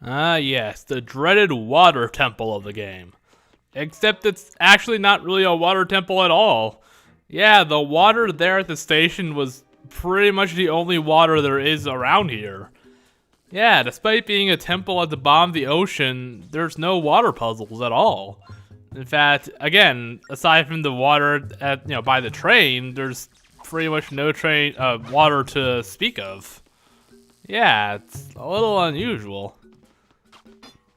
Ah, yes, the dreaded water temple of the game. Except it's actually not really a water temple at all. Yeah, the water there at the station was pretty much the only water there is around here. Yeah, despite being a temple at the bottom of the ocean, there's no water puzzles at all. In fact, again, aside from the water at by the train, there's pretty much no water to speak of. Yeah, it's a little unusual.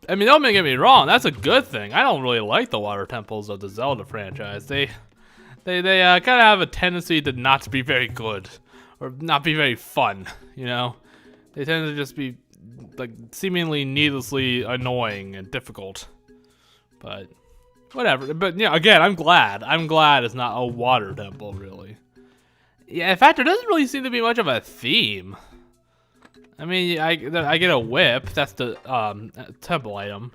I mean, don't get me wrong, that's a good thing. I don't really like the water temples of the Zelda franchise. They kind of have a tendency to not be very good, or not be very fun, you know? They tend to just be, like, seemingly needlessly annoying and difficult. But, whatever. But, yeah, again, I'm glad. I'm glad it's not a water temple, really. Yeah, in fact, there doesn't really seem to be much of a theme. I mean, I get a whip. That's the temple item,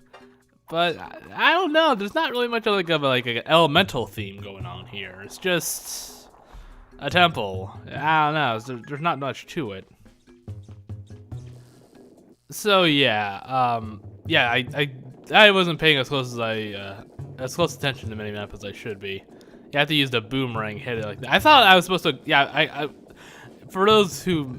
but I don't know. There's not really much of like an elemental theme going on here. It's just a temple. I don't know. There's not much to it. So yeah, I wasn't paying as close attention to mini-map as I should be. You have to use the boomerang, hit it like that. I thought I was supposed to. Yeah, I for those who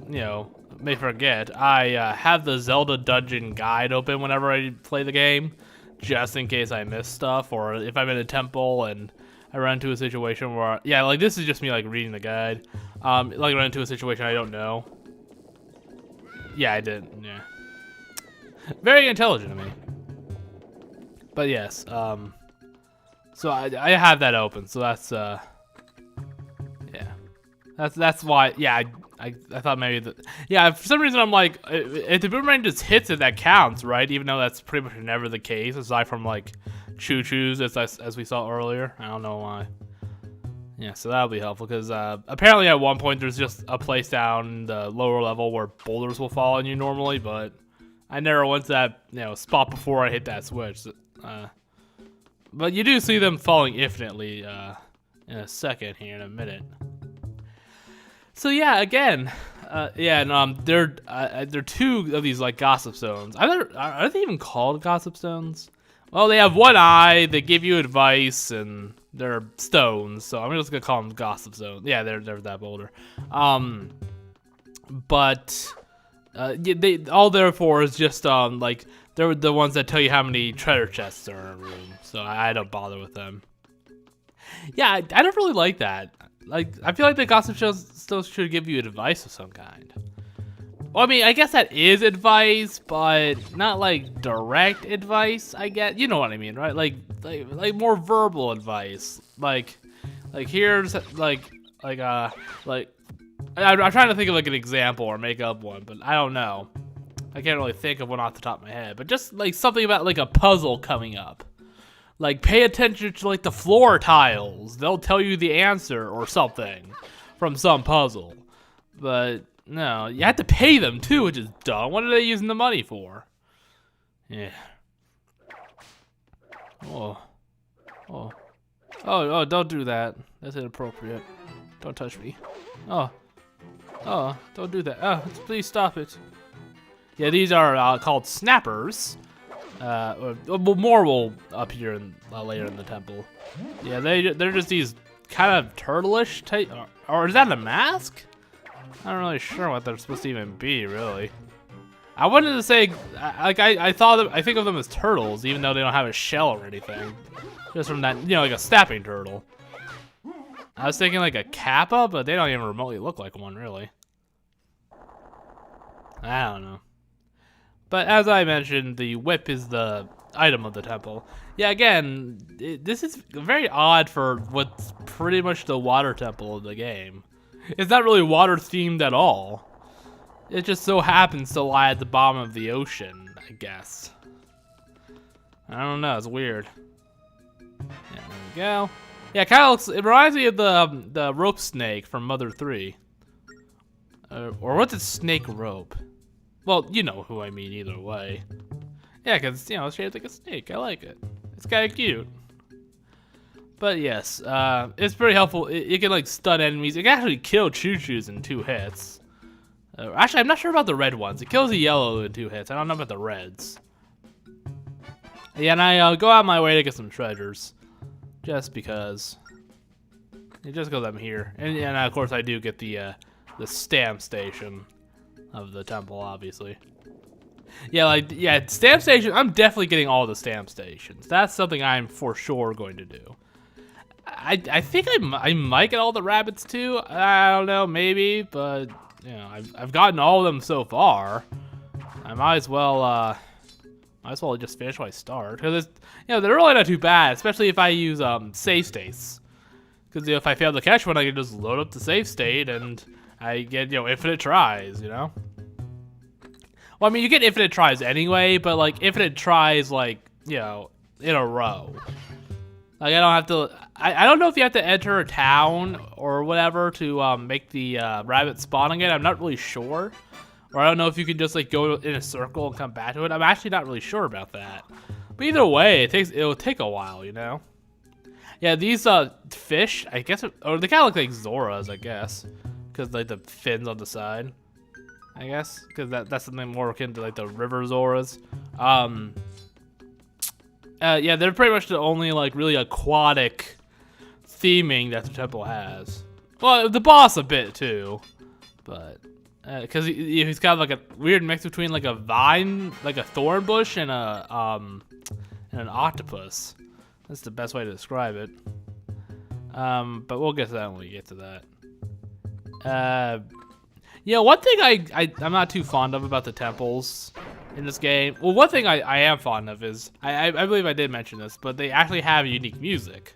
may forget, I have the Zelda dungeon guide open whenever I play the game, just in case I miss stuff, or if I'm in a temple and I run into a situation where, like this is just me like reading the guide, like run into a situation I don't know. Yeah, I did. Yeah, very intelligent of me. But yes, so I have that open, so that's yeah, that's why. Yeah. I thought maybe for some reason I'm like, if the boomerang just hits it, that counts, right? Even though that's pretty much never the case, aside from like choo-choos as we saw earlier. I don't know why. Yeah, so that'll be helpful, because apparently at one point there's just a place down the lower level where boulders will fall on you normally, but I never went to that spot before I hit that switch. But you do see them falling infinitely in a second here, in a minute. So yeah, again, there are two of these like gossip stones. Are they even called gossip stones? Well, they have one eye. They give you advice, and they're stones. So I'm just gonna call them gossip stones. Yeah, they're that boulder. But they all therefore is just like they're the ones that tell you how many treasure chests are in a room. So I don't bother with them. Yeah, I don't really like that. Like, I feel like the gossip shows still should give you advice of some kind. Well, I mean, I guess that is advice, but not like direct advice. I guess you know what I mean, right? Like more verbal advice. Like here's like I'm trying to think of like an example or make up one, but I don't know. I can't really think of one off the top of my head. But just like something about like a puzzle coming up. Like, pay attention to, like, the floor tiles. They'll tell you the answer or something from some puzzle. But, no, you have to pay them, too, which is dumb. What are they using the money for? Yeah. Oh, don't do that. That's inappropriate. Don't touch me. Oh, don't do that. Oh, please stop it. Yeah, these are called snappers. More will appear later in the temple. Yeah, they're just these kind of turtle-ish type, or is that a mask? I'm not really sure what they're supposed to even be, really. I wanted to say, I think of them as turtles, even though they don't have a shell or anything. Just from that, like a snapping turtle. I was thinking like a kappa, but they don't even remotely look like one, really. I don't know. But as I mentioned, the whip is the item of the temple. Yeah, again, this is very odd for what's pretty much the water temple of the game. It's not really water themed at all. It just so happens to lie at the bottom of the ocean, I guess. I don't know, it's weird. Yeah, there we go. Yeah, it reminds me of the rope snake from Mother 3. Or what's a snake rope? Well, you know who I mean either way. Yeah, because, it's shaped like a snake. I like it. It's kind of cute. But yes, it's pretty helpful. It can, like, stun enemies. It can actually kill choo-choos in 2 hits. Actually, I'm not sure about the red ones. It kills the yellow in 2 hits. I don't know about the reds. Yeah, and I go out of my way to get some treasures, just because. Just because I'm here, and of course I do get the stamp station of the temple, obviously. Yeah, stamp station. I'm definitely getting all the stamp stations. That's something I'm for sure going to do. I think I might get all the rabbits too. I don't know, maybe, but you know, I've gotten all of them so far. I might as well just finish what I start, because they're really not too bad, especially if I use save states. Because if I fail to catch one, I can just load up the save state and I get infinite tries. Well, I mean, you get infinite tries anyway, but like infinite tries in a row. Like I don't have to. I don't know if you have to enter a town or whatever to make the rabbit spawn again. I'm not really sure. Or I don't know if you can just like go in a circle and come back to it. I'm actually not really sure about that. But either way, it'll take a while, Yeah, these fish, I guess, or they kind of look like Zoras, I guess, because like the fins on the side, I guess, because that's something more akin to like the river Zoras. Yeah, they're pretty much the only like really aquatic theming that the temple has. Well, the boss a bit too, but because he's got like a weird mix between like a vine, like a thorn bush, and an octopus. That's the best way to describe it. But we'll get to that when we get to that. Yeah, one thing I'm not too fond of about the temples in this game. Well, one thing I am fond of is I believe I did mention this, but they actually have unique music.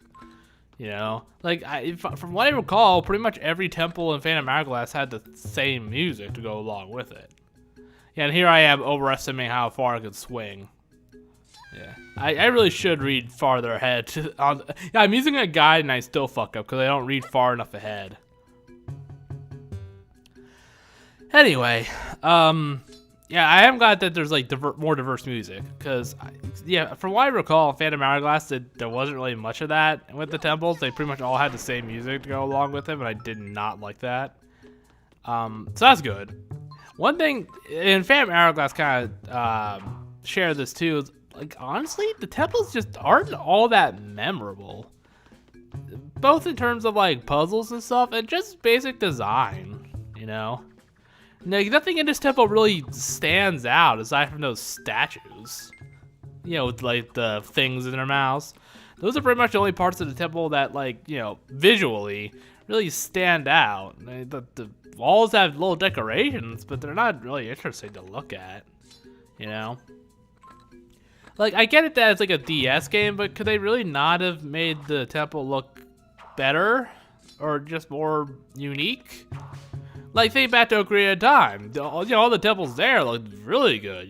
Like from what I recall, pretty much every temple in Phantom Hourglass had the same music to go along with it. Yeah, and here I am overestimating how far I could swing. Yeah, I really should read farther ahead. Yeah, I'm using a guide and I still fuck up because I don't read far enough ahead. Anyway, yeah, I am glad that there's like more diverse music because, yeah, from what I recall, in Phantom Hourglass, there wasn't really much of that with the temples. They pretty much all had the same music to go along with them, and I did not like that. So that's good. One thing, and Phantom Hourglass kind of share this too, is like honestly, the temples just aren't all that memorable. Both in terms of like puzzles and stuff, and just basic design, Nothing in this temple really stands out aside from those statues. With like the things in their mouths. Those are pretty much the only parts of the temple that like, visually really stand out. The walls have little decorations, but they're not really interesting to look at, Like, I get it that it's like a DS game, but could they really not have made the temple look better? Or just more unique? Like, think back to Ocarina of Time. All the temples there looked really good,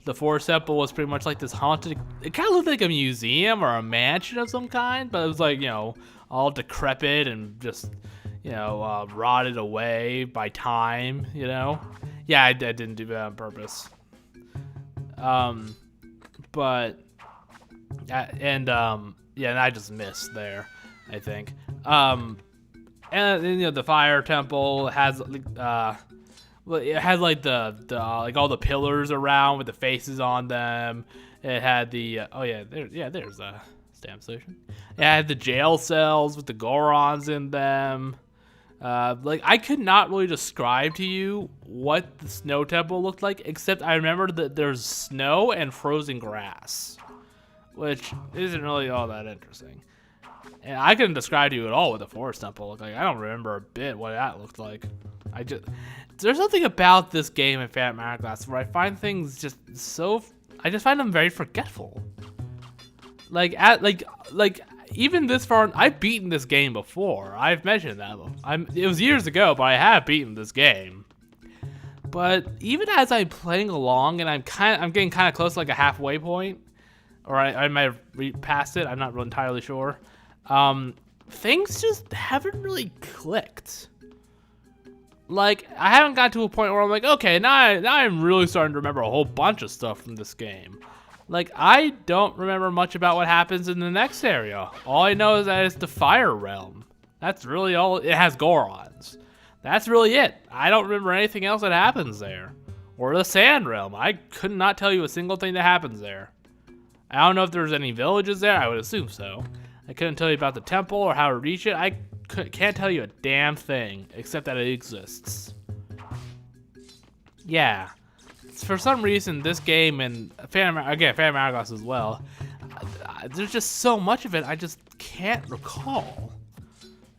The Forest Temple was pretty much like this haunted... It kind of looked like a museum or a mansion of some kind, but it was like, all decrepit and just, rotted away by time, Yeah, I didn't do that on purpose. But... yeah, and I just missed there, I think. And the fire temple has it had like the like all the pillars around with the faces on them. It had the there's a stamp station. It had the jail cells with the Gorons in them. Like I could not really describe to you what the snow temple looked like, except I remember that there's snow and frozen grass, which isn't really all that interesting. And I couldn't describe to you at all what the Forest Temple looked like. I don't remember a bit what that looked like. There's something about this game in Phantom Hourglass where I find things I just find them very forgetful. Like even this far, I've beaten this game before. I've mentioned that. It was years ago, but I have beaten this game. But even as I'm playing along and I'm getting kind of close to like a halfway point, or I might have passed it. I'm not really entirely sure. Things just haven't really clicked. Like, I haven't got to a point where I'm like, okay, now I'm really starting to remember a whole bunch of stuff from this game. Like, I don't remember much about what happens in the next area. All I know is that it's the Fire Realm. That's really all. It has Gorons. That's really it. I don't remember anything else that happens there. Or the Sand Realm. I could not tell you a single thing that happens there. I don't know if there's any villages there. I would assume so. I couldn't tell you about the temple or how to reach it. I can't tell you a damn thing except that it exists. Yeah. For some reason, this game and Phantom Hourglass as well, there's just so much of it I just can't recall.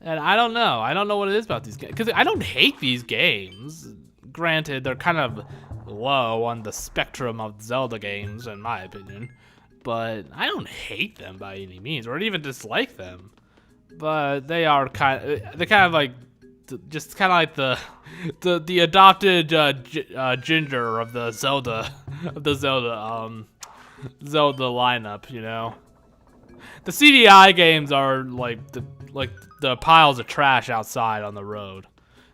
And I don't know. I don't know what it is about these games. Because I don't hate these games. Granted, they're kind of low on the spectrum of Zelda games, in my opinion. But I don't hate them by any means, or even dislike them. But they are they're kind of like, just kind of like the adopted ginger of the Zelda, Zelda lineup, you know. The CDI games are like the piles of trash outside on the road.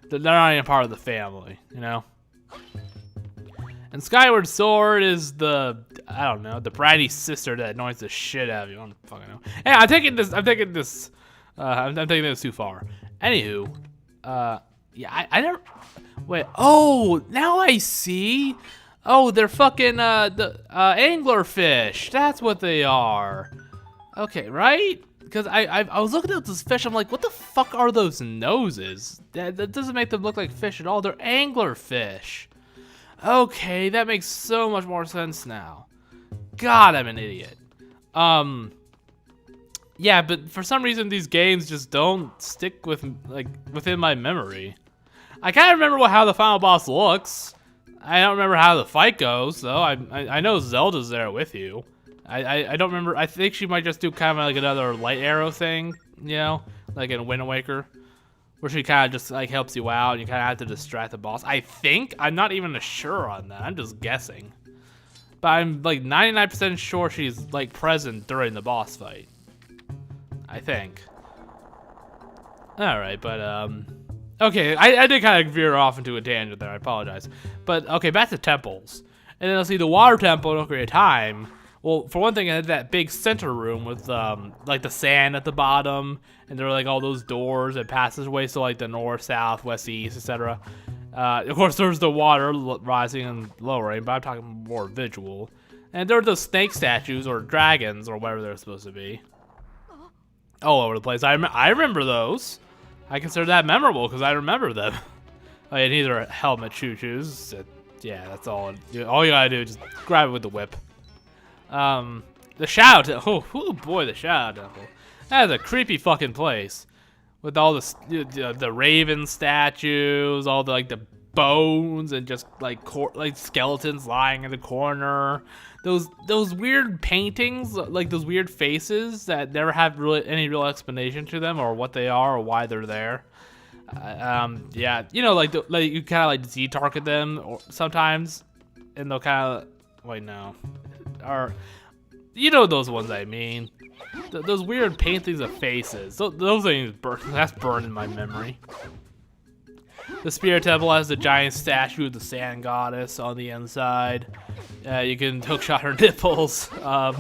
They're not even part of the family, you know. And Skyward Sword is the, I don't know, the bratty sister that annoys the shit out of you. I don't fucking know. Hey, I'm taking this too far. Anywho, yeah, I never, wait, oh, now I see. Oh, they're fucking, anglerfish. That's what they are. Okay, right? Because I was looking at this fish, I'm like, what the fuck are those noses? That doesn't make them look like fish at all. They're anglerfish. Okay, that makes so much more sense now. God, I'm an idiot. Yeah, but for some reason these games just don't stick with within my memory. I kind of remember how the final boss looks. I don't remember how the fight goes, though. I know Zelda's there with you. I don't remember. I think she might just do kind of like another light arrow thing, you know, like in Wind Waker, where she kind of just like helps you out and you kind of have to distract the boss. I think. I'm not even sure on that. I'm just guessing. But I'm like 99% sure she's like present during the boss fight. I think. Alright, but okay, I did kind of veer off into a tangent there, I apologize. But okay, back to temples. And then let's see, the water temple in Ocarina of Time. Well, for one thing, it had that big center room with like the sand at the bottom, and there were like all those doors and passageways to like the north, south, west, east, etc. Of course, there's the water rising and lowering, but I'm talking more visual. And there were those snake statues or dragons or whatever they're supposed to be, all over the place. I remember those. I consider that memorable because I remember them. Oh, yeah, these are helmet choo-choos. Yeah, that's all. All you gotta do is just grab it with the whip. The Shadow Temple. Oh boy, the Shadow Temple. That is a creepy fucking place. With all the raven statues, all the like the bones and just like skeletons lying in the corner. Those weird paintings, like those weird faces that never have really any real explanation to them or what they are or why they're there. Yeah, you know, like you kind of like Z-target them or sometimes, and they'll kind of wait no. Or, you know those ones I mean. Those weird paintings of faces. Those things that's burned in my memory. The Spirit Temple has the giant statue of the Sand Goddess on the inside. You can hookshot her nipples. But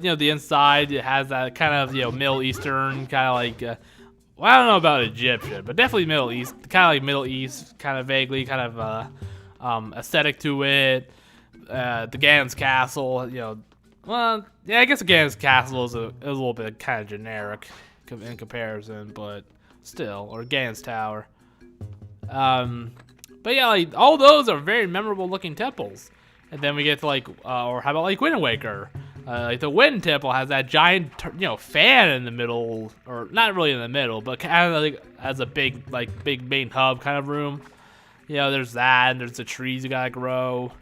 you know the inside it has that kind of Middle Eastern kind of like. Well, I don't know about Egyptian, but definitely Middle East. Kind of like Middle East, kind of vaguely, kind of aesthetic to it. The Ganon's castle, well, yeah, I guess the Ganon's castle is a little bit kind of generic in comparison, but still, or Ganon's tower. But yeah, like all those are very memorable looking temples. And then we get to like, or how about like Wind Waker? Like the Wind Temple has that giant, fan in the middle, or not really in the middle, but kind of like as a big main hub kind of room. There's that, and there's the trees you gotta grow.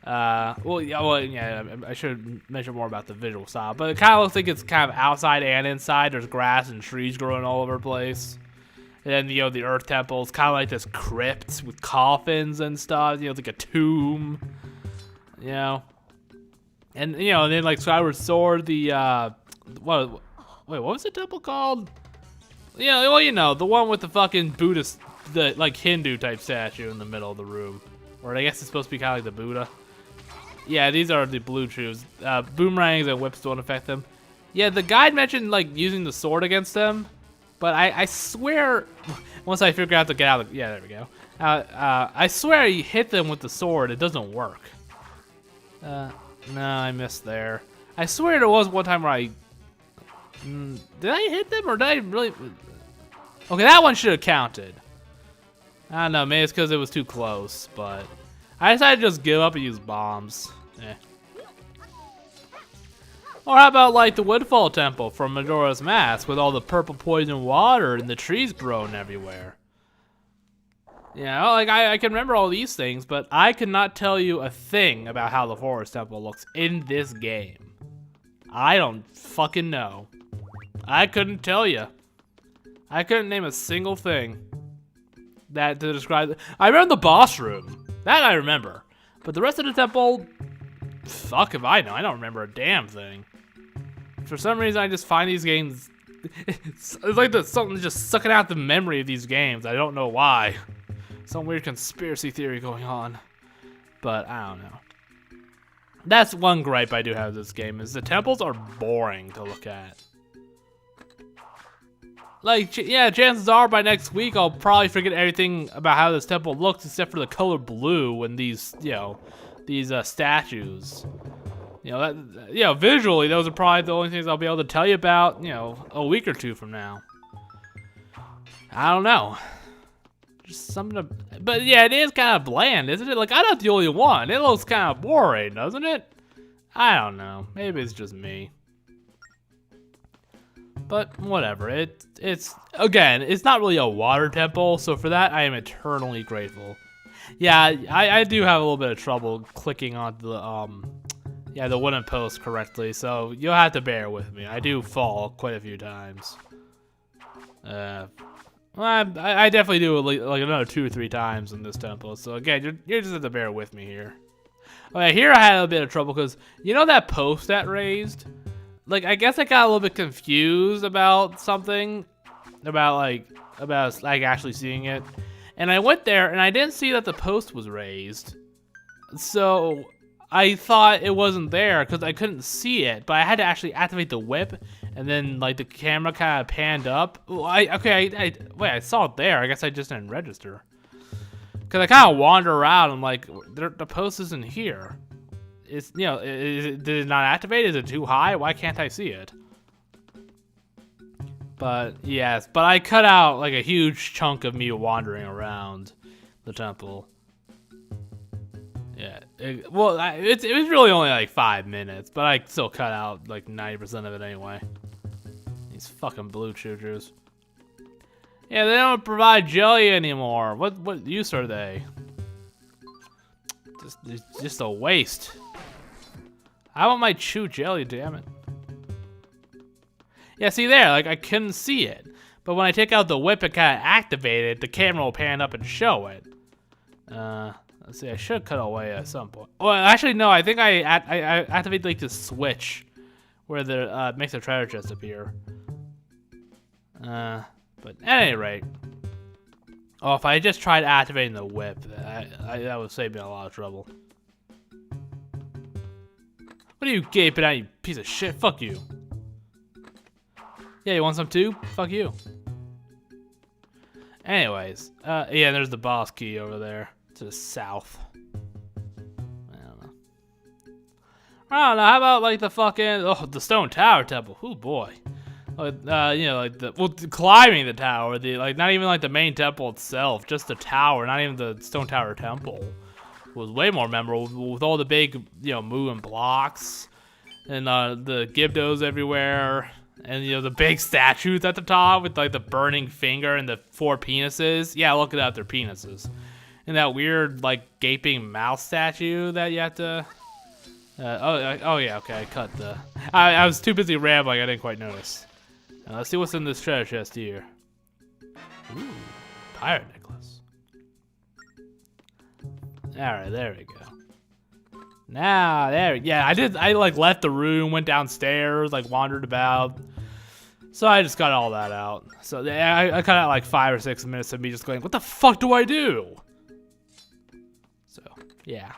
Well, yeah, I should mention more about the visual style, but it kind of looks like it's kind of outside and inside. There's grass and trees growing all over the place. And then, the Earth Temple is kind of like this crypt with coffins and stuff. It's like a tomb, And, and then like Skyward Sword, wait, what was the temple called? Yeah, well, the one with the fucking Buddhist, the like Hindu type statue in the middle of the room. Or I guess it's supposed to be kind of like the Buddha. Yeah, these are the blue shoes. Boomerangs and whips don't affect them. Yeah, the guide mentioned like using the sword against them, but I swear, once I figure out to get out, yeah, there we go. I swear you hit them with the sword, it doesn't work. No, I missed there. I swear there was one time where I... did I hit them or did I really... Okay, that one should have counted. I don't know, maybe it's because it was too close, but... I decided to just give up and use bombs. Eh. Or how about like the Woodfall Temple from Majora's Mask with all the purple poison water and the trees growing everywhere? You know, like I can remember all these things, but I could not tell you a thing about how the Forest Temple looks in this game. I don't fucking know. I couldn't tell you. I couldn't name a single thing that to describe it. I remember the boss room. That I remember. But the rest of the temple, fuck if I know. I don't remember a damn thing. For some reason, I just find these games... It's like something just sucking out the memory of these games. I don't know why. Some weird conspiracy theory going on. But I don't know. That's one gripe I do have with this game, is the temples are boring to look at. Like, yeah, chances are by next week I'll probably forget everything about how this temple looks except for the color blue and these, you know, these statues. You know, visually, those are probably the only things I'll be able to tell you about, you know, a week or two from now. I don't know. Just something to, but yeah, it is kind of bland, isn't it? Like, I'm not the only one. It looks kind of boring, doesn't it? I don't know. Maybe it's just me. But whatever. It's again, it's not really a water temple, so for that I am eternally grateful. Yeah, I do have a little bit of trouble clicking on the wooden post correctly, so you'll have to bear with me. I do fall quite a few times. Well, I definitely do like another 2 or 3 times in this temple, so again, you're just have to bear with me here. Okay, here I had a bit of trouble because you know that post that raised? Like, I guess I got a little bit confused about something, about actually seeing it, and I went there and I didn't see that the post was raised, so I thought it wasn't there because I couldn't see it, but I had to actually activate the whip, and then like the camera kind of panned up. Well, wait, I saw it there. I guess I just didn't register because I kind of wander around. I'm like, the post isn't here. It's, you know, did it not activate? Is it too high? Why can't I see it? But yes, but I cut out like a huge chunk of me wandering around the temple. Yeah, it was really only like 5 minutes, but I still cut out like 90% of it anyway. These fucking blue choo-choos. Yeah, they don't provide jelly anymore. What use are they? Just a waste. I want my chew jelly, damn it. Yeah, see there, like I couldn't see it, but when I take out the whip and kind of activate it, the camera will pan up and show it. Let's see, I should cut away at some point. Well, actually, no, I think I activate like the switch where the makes the treasure chest appear. But at any rate, if I just tried activating the whip, that would save me a lot of trouble. What are you gaping at, you piece of shit? Fuck you. Yeah, you want some too? Fuck you. Anyways, yeah, there's the boss key over there to the south. I don't know. How about like the fucking the stone tower temple? Oh boy. You know, like climbing the tower, not even like the main temple itself, just the tower, not even the stone tower temple, was way more memorable with all the big, you know, moving blocks and the Gibdos everywhere, and you know the big statues at the top with like the burning finger and the 4 penises. Yeah, look at their penises, and that weird like gaping mouth statue that you have to. Oh yeah, okay, I cut the. I was too busy rambling, I didn't quite notice. Now let's see what's in this treasure chest here. Ooh, pirate necklace. Alright, there we go. Now, I like left the room, went downstairs, like wandered about. So I just got all that out. So I cut out like 5 or 6 minutes of me just going, what the fuck do I do? So, yeah.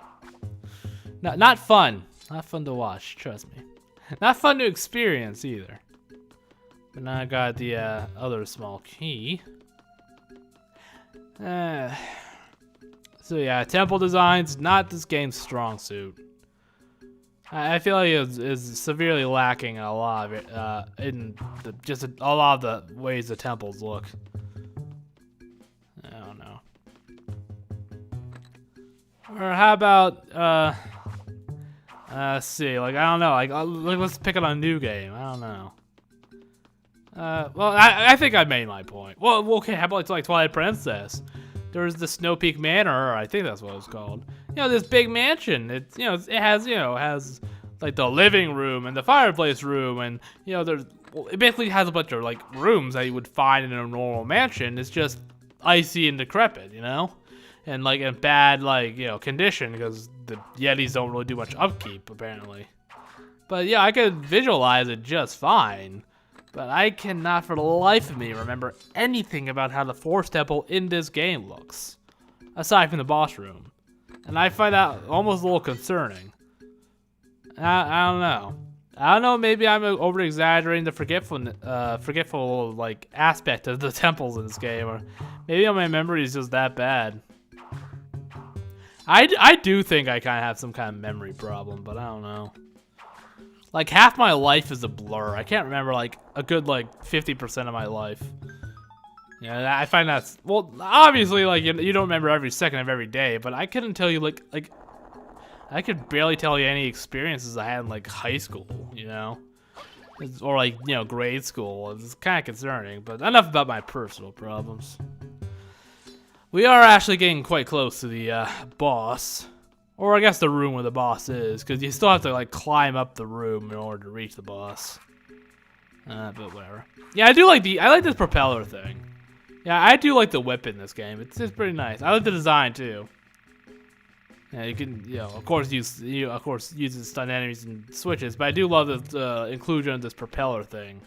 Not fun. Not fun to watch, trust me. Not fun to experience either. But now I got the other small key. So yeah, temple designs, not this game's strong suit. I feel like is severely lacking a lot of it, in just a lot of the ways the temples look. I don't know. Or how about let's see, like I don't know, like let's pick on a new game. I don't know. Well, I think I made my point. Well, okay, how about like Twilight Princess? There's the Snow Peak Manor, or I think that's what it was called. You know, this big mansion. It has like the living room and the fireplace room, and it basically has a bunch of like rooms that you would find in a normal mansion. It's just icy and decrepit, and like in bad condition because the Yetis don't really do much upkeep apparently. But yeah, I could visualize it just fine. But I cannot for the life of me remember anything about how the Forest Temple in this game looks, aside from the boss room. And I find that almost a little concerning. I don't know. I don't know, maybe I'm over-exaggerating the forgetful like aspect of the temples in this game, or maybe my memory is just that bad. I do think I kind of have some kind of memory problem, but I don't know. Like, half my life is a blur. I can't remember, like, a good, 50% of my life. Yeah, I find that's... Well, obviously, you don't remember every second of every day, but I couldn't tell you, like... I could barely tell you any experiences I had in, high school, Or, grade school. It's kind of concerning, but enough about my personal problems. We are actually getting quite close to the, boss. Or I guess the room where the boss is, because you still have to climb up the room in order to reach the boss. But whatever. Yeah, I like this propeller thing. Yeah, I do like the whip in this game. It's pretty nice. I like the design too. Yeah, you can of course use it stun enemies and switches, but I do love the inclusion of this propeller thing.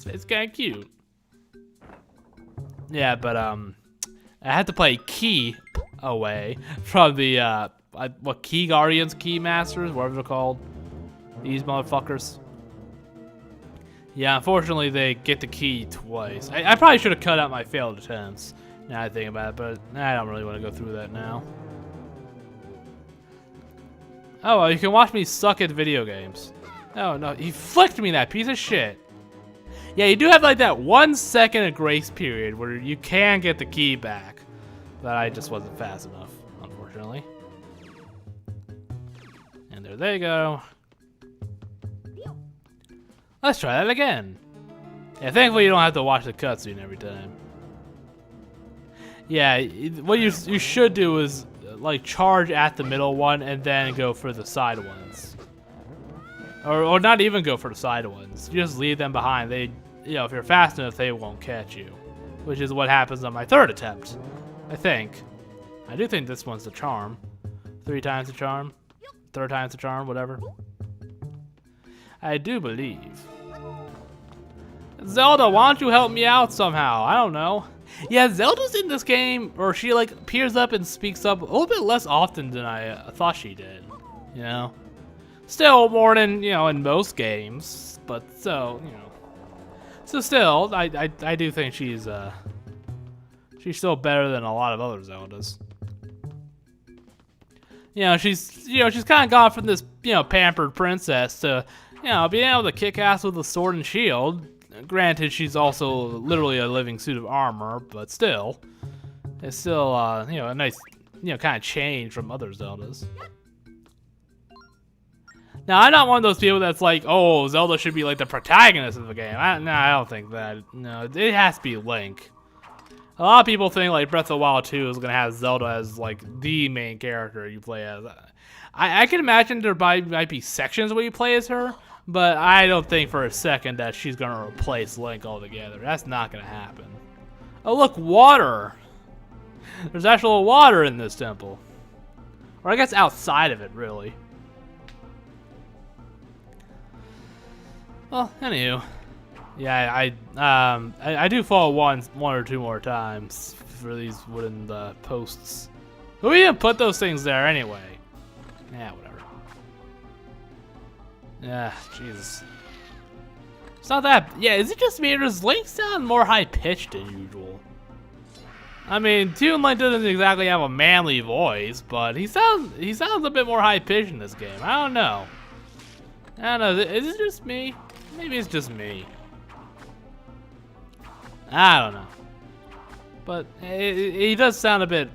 It's kind of cute. Yeah, but I had to play Key away from the Key Guardians, Key Masters, whatever they're called. These motherfuckers. Yeah, unfortunately they get the key twice. I probably should have cut out my failed attempts. Now I think about it, but I don't really want to go through that now. Oh, well, you can watch me suck at video games. Oh no, he flicked me, that piece of shit. Yeah, you do have that 1 second of grace period where you can get the key back. But I just wasn't fast enough, unfortunately. And there they go. Let's try that again. Yeah, thankfully you don't have to watch the cutscene every time. Yeah, what you should do is charge at the middle one and then go for the side ones. Or not even go for the side ones. You just leave them behind. They, if you're fast enough, they won't catch you. Which is what happens on my third attempt. I think. I do think this one's the charm. 3 times the charm. 3rd time's the charm, whatever. I do believe. Zelda, why don't you help me out somehow? I don't know. Yeah, Zelda's in this game, or she peers up and speaks up a little bit less often than I thought she did. Still more than, in most games, but so, So still, I do think she's still better than a lot of other Zeldas. She's kind of gone from this, pampered princess to, being able to kick ass with a sword and shield. Granted, she's also literally a living suit of armor, but still, it's still, a nice, kind of change from other Zeldas. Now, I'm not one of those people that's like, oh, Zelda should be the protagonist of the game. I don't think that. No, it has to be Link. A lot of people think Breath of the Wild 2 is gonna have Zelda as the main character you play as. I can imagine there might be sections where you play as her, but I don't think for a second that she's gonna replace Link altogether. That's not gonna happen. Oh look, water! There's actual water in this temple. Or I guess outside of it, really. Well, anywho. Yeah, I do fall one or two more times for these wooden posts. Who even put those things there anyway? Yeah, whatever. Yeah, Jesus. It's not that. Yeah, is it just me or does Link sound more high pitched than usual? I mean, Toon Link doesn't exactly have a manly voice, but he sounds a bit more high pitched in this game. I don't know. I don't know. Is it just me? Maybe it's just me. I don't know. But he does sound a bit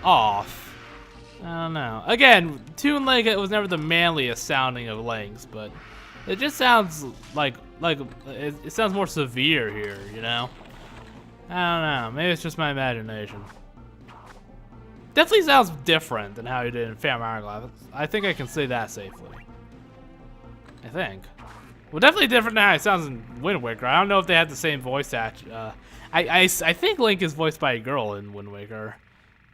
off. I don't know. Again, Toon Link was never the manliest sounding of Links, but it just sounds like it sounds more severe here, you know? I don't know. Maybe it's just my imagination. Definitely sounds different than how he did in Phantom Hourglass. I think I can say that safely. I think. Well, definitely different than how it sounds in Wind Waker. I don't know if they had the same voice act. I think Link is voiced by a girl in Wind Waker,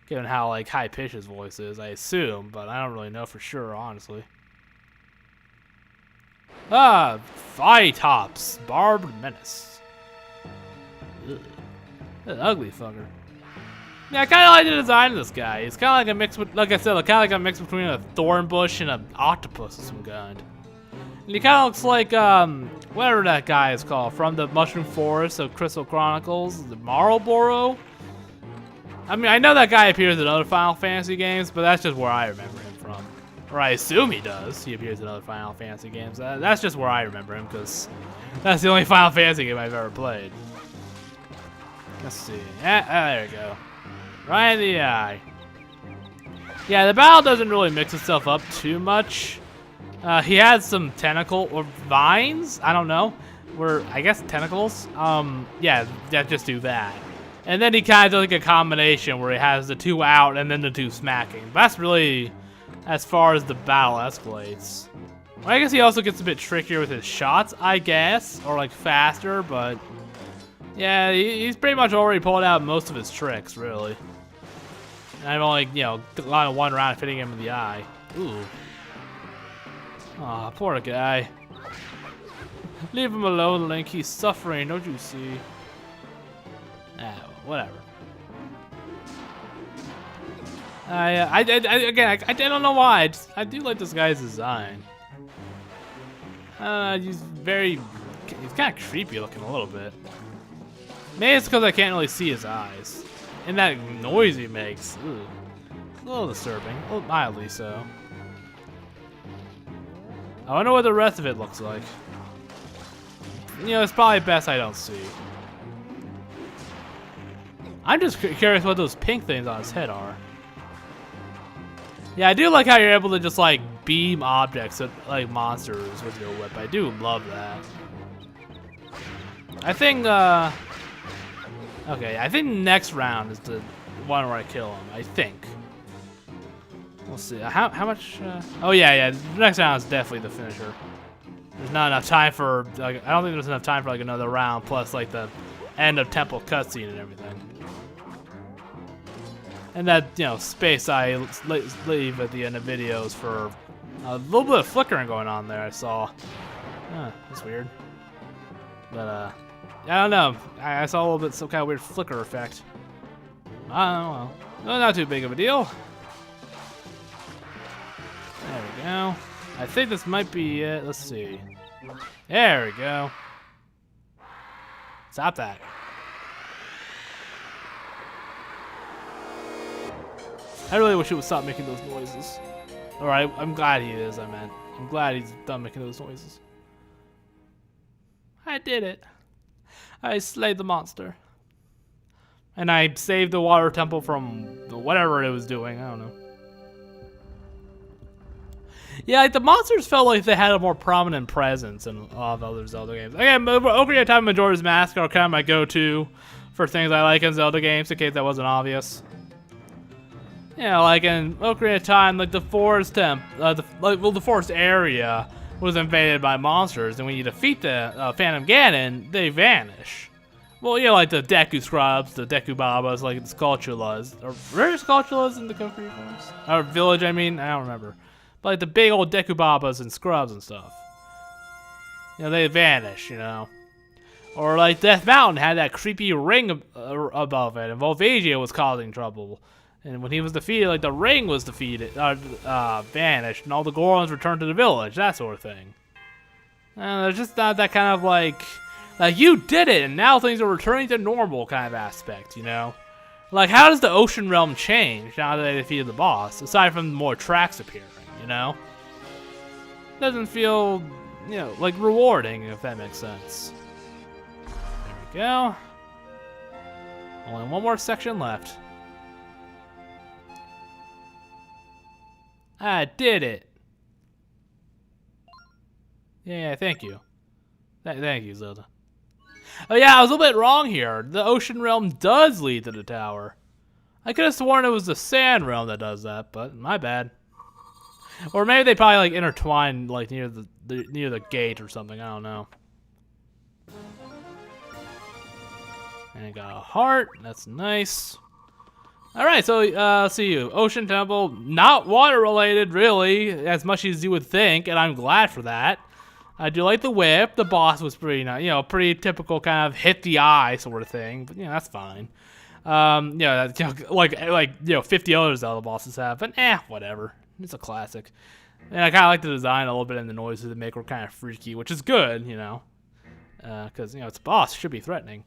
given how like high pitched his voice is. I assume, but I don't really know for sure, honestly. Phytops, Barbed Menace. Ugh. That ugly fucker. Yeah, I kind of like the design of this guy. He's kind of like a mix, like I said, kind of like a mix between a thorn bush and an octopus of some kind. And he kind of looks like whatever that guy is called from the Mushroom Forest of Crystal Chronicles, the Marlboro. I mean, I know that guy appears in other Final Fantasy games, but that's just where I remember him from. Or I assume he does. He appears in other Final Fantasy games. That's just where I remember him, because that's the only Final Fantasy game I've ever played. Let's see. There we go. Right in the eye. Yeah, the battle doesn't really mix itself up too much. He has some tentacle or vines. I don't know. I guess tentacles. Yeah, just do that. And then he kind of does like a combination where he has the two out and then the two smacking. But that's really as far as the battle escalates. Well, I guess he also gets a bit trickier with his shots, I guess, or like faster, but. Yeah, he's pretty much already pulled out most of his tricks, really. And I've only, you know, gone one round hitting him in the eye. Ooh. Aw, poor guy. Leave him alone, Link. He's suffering, don't you see? Ah, whatever. Again, I don't know why. I do like this guy's design. He's kind of creepy looking a little bit. Maybe it's because I can't really see his eyes. And that noise he makes. Ooh. A little disturbing. A little mildly so. I wonder what the rest of it looks like. You know, it's probably best I don't see. I'm just curious what those pink things on his head are. Yeah, I do like how you're able to just like beam objects at like monsters with your whip. I do love that. I think okay, I think next round is the one where I kill him. I think. We'll see. How much? Oh yeah. The next round is definitely the finisher. There's not enough time for. Like, I don't think there's enough time for like another round. Plus like the end of temple cutscene and everything. And that space I leave at the end of videos for a little bit of flickering going on there. I saw. That's weird. But I don't know. I saw a little bit some kind of weird flicker effect. I don't know. No, not too big of a deal. There we go. I think this might be it. Let's see. There we go. Stop that. I really wish it would stop making those noises. Alright, I'm glad he is, I meant. I'm glad he's done making those noises. I did it. I slayed the monster. And I saved the water temple from whatever it was doing. I don't know. Yeah, like the monsters felt like they had a more prominent presence in a lot of other Zelda games. Again, Ocarina of Time and Majora's Mask are kind of my go-to for things I like in Zelda games, in case that wasn't obvious. Yeah, like in Ocarina of Time, like the forest the forest area was invaded by monsters, and when you defeat the Phantom Ganon, they vanish. Well, yeah, like the Deku Scrubs, the Deku Babas, like the Skulltulas. Or were there Skulltulas in the Kokiri Forest? Or village, I mean? I don't remember. But like the big old Deku Babas and Scrubs and stuff. You know, they vanish, you know. Or like Death Mountain had that creepy ring above it, and Volvagia was causing trouble. And when he was defeated, like the ring was defeated, vanished, and all the Gorons returned to the village, that sort of thing. There's just not that kind of like you did it, and now things are returning to normal kind of aspect, you know? Like, how does the ocean realm change now that they defeated the boss? Aside from more tracks appearing, you know? Doesn't feel, you know, like rewarding, if that makes sense. There we go. Only one more section left. I did it. Yeah, thank you. Thank you, Zelda. Oh yeah, I was a little bit wrong here. The ocean realm does lead to the tower. I could have sworn it was the sand realm that does that, but my bad. Or maybe they probably like intertwine like near the gate or something. I don't know. And I got a heart. That's nice. All right, so let's see you. Ocean Temple, not water related really, as much as you would think, and I'm glad for that. I do like the whip. The boss was pretty nice, you know, pretty typical kind of hit the eye sort of thing. But you know, that's fine. Yeah, you know, like you know, 50 other Zelda bosses have, but whatever. It's a classic. And I kind of like the design a little bit, and the noises they make were kind of freaky, which is good, you know, because you know it's a boss, it should be threatening.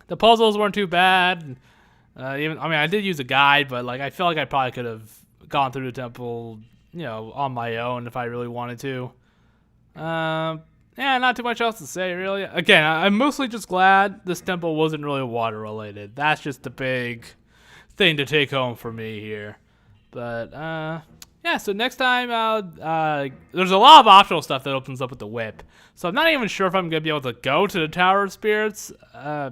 The puzzles weren't too bad. Even I mean, I did use a guide, but like I feel like I probably could have gone through the temple, you know, on my own if I really wanted to. Yeah, not too much else to say, really. Again, I'm mostly just glad this temple wasn't really water related. That's just the big thing to take home for me here. But, yeah, so next time, there's a lot of optional stuff that opens up with the whip. So I'm not even sure if I'm going to be able to go to the Tower of Spirits.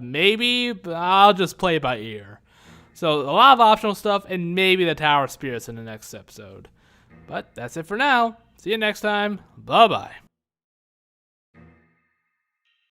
Maybe, but I'll just play it by ear. So a lot of optional stuff, and maybe the Tower of Spirits in the next episode. But that's it for now. See you next time. Bye-bye.